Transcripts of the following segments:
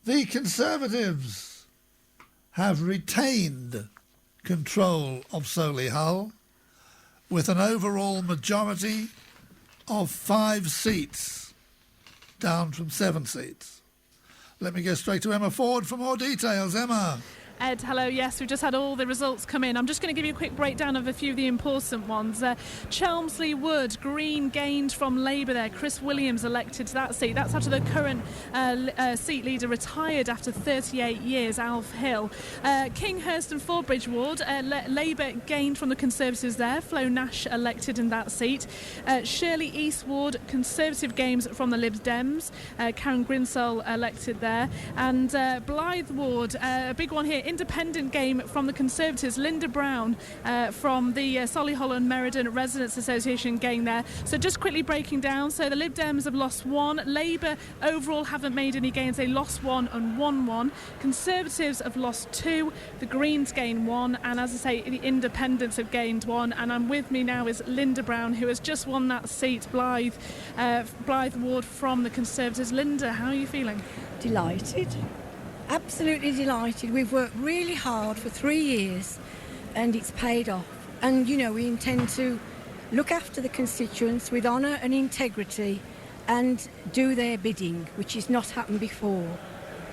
The Conservatives have retained control of Solihull with an overall majority of 5 seats, down from 7 seats. Let me go straight to Emma Ford for more details. Emma. Ed, hello. Yes, we've just had all the results come in. I'm just going to give you a quick breakdown of a few of the important ones. Chelmsley Wood, Green gained from Labour there. Chris Williams elected to that seat. That's after the current seat leader retired after 38 years, Alf Hill. Kinghurst and Fordbridge Ward, Labour gained from the Conservatives there. Flo Nash elected in that seat. Shirley East Ward, Conservative gains from the Lib Dems. Karen Grinsell elected there. And Blythe Ward, a big one here. Independent game from the Conservatives. Linda Brown from the Solihull and Meriden Residents Association gained there. So just quickly breaking down, so the Lib Dems have lost 1. Labour overall haven't made any gains. They lost 1 and won 1. Conservatives have lost 2. The Greens gained 1. And as I say, the Independents have gained 1. And I'm with me now is Linda Brown, who has just won that seat, Blythe Ward from the Conservatives. Linda, how are you feeling? Delighted. Absolutely delighted. We've worked really hard for 3 years and it's paid off. And, you know, we intend to look after the constituents with honour and integrity and do their bidding, which has not happened before.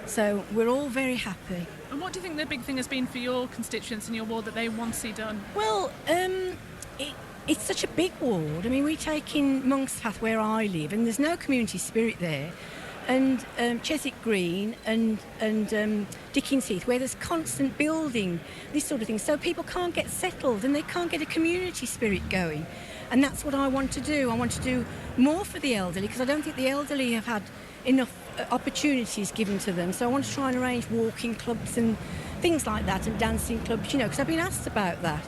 So we're all very happy. And what do you think the big thing has been for your constituents in your ward that they want to see done? Well, it's such a big ward. I mean, we take in Monkspath where I live and there's no community spirit there. And Chiswick Green and Dickens Heath, where there's constant building, this sort of thing. So people can't get settled and they can't get a community spirit going. And that's what I want to do. I want to do more for the elderly because I don't think the elderly have had enough opportunities given to them. So I want to try and arrange walking clubs and things like that and dancing clubs, you know, because I've been asked about that.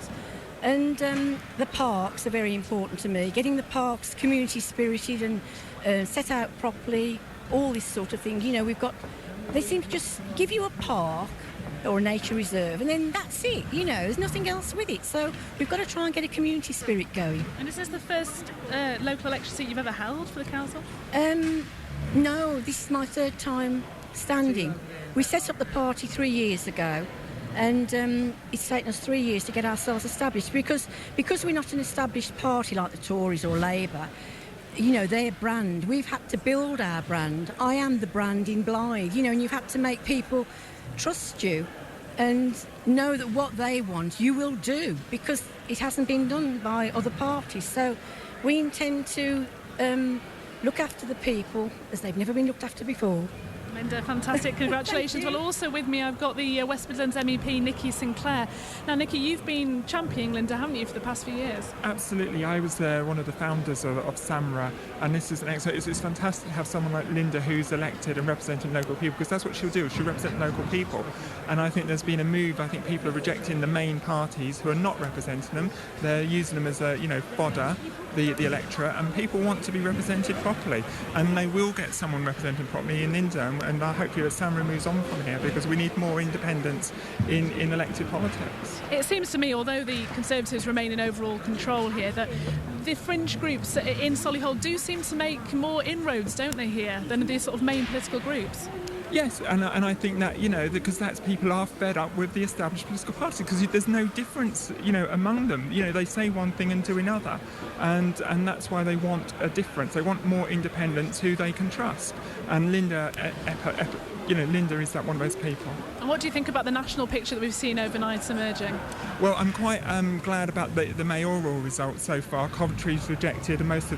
And the parks are very important to me, getting the parks community spirited and set out properly. All this sort of thing, you know, they seem to just give you a park or a nature reserve and then that's it, you know, there's nothing else with it. So we've got to try and get a community spirit going. And is this the first local election seat you've ever held for the council? No, this is my 3rd time standing. We set up the party 3 years ago and it's taken us 3 years to get ourselves established because we're not an established party like the Tories or Labour. You know, their brand. We've had to build our brand. I am the brand in Blythe, you know, and you've had to make people trust you and know that what they want you will do because it hasn't been done by other parties. So we intend to look after the people as they've never been looked after before. Linda, fantastic. Congratulations. Well, also with me, I've got the West Midlands MEP, Nikki Sinclaire. Now, Nikki, you've been championing Linda, haven't you, for the past few years? Absolutely. I was one of the founders of SAMRA, and this is it's fantastic to have someone like Linda who's elected and representing local people, because that's what she'll do. She'll represent local people. And I think there's been a move. I think people are rejecting the main parties who are not representing them. They're using them as fodder, the electorate, and people want to be represented properly. And they will get someone representing properly in Linda. And I hope that SAMRA moves on from here because we need more independence in elected politics. It seems to me, although the Conservatives remain in overall control here, that the fringe groups in Solihull do seem to make more inroads, don't they, here, than the sort of main political groups? Yes, and I think that, because that's people are fed up with the established political parties because there's no difference, among them. They say one thing and do another, and that's why they want a difference. They want more independents who they can trust. And Linda, Linda is that one of those people. And what do you think about the national picture that we've seen overnight emerging? Well, I'm quite glad about the mayoral results so far. Coventry's rejected and most of the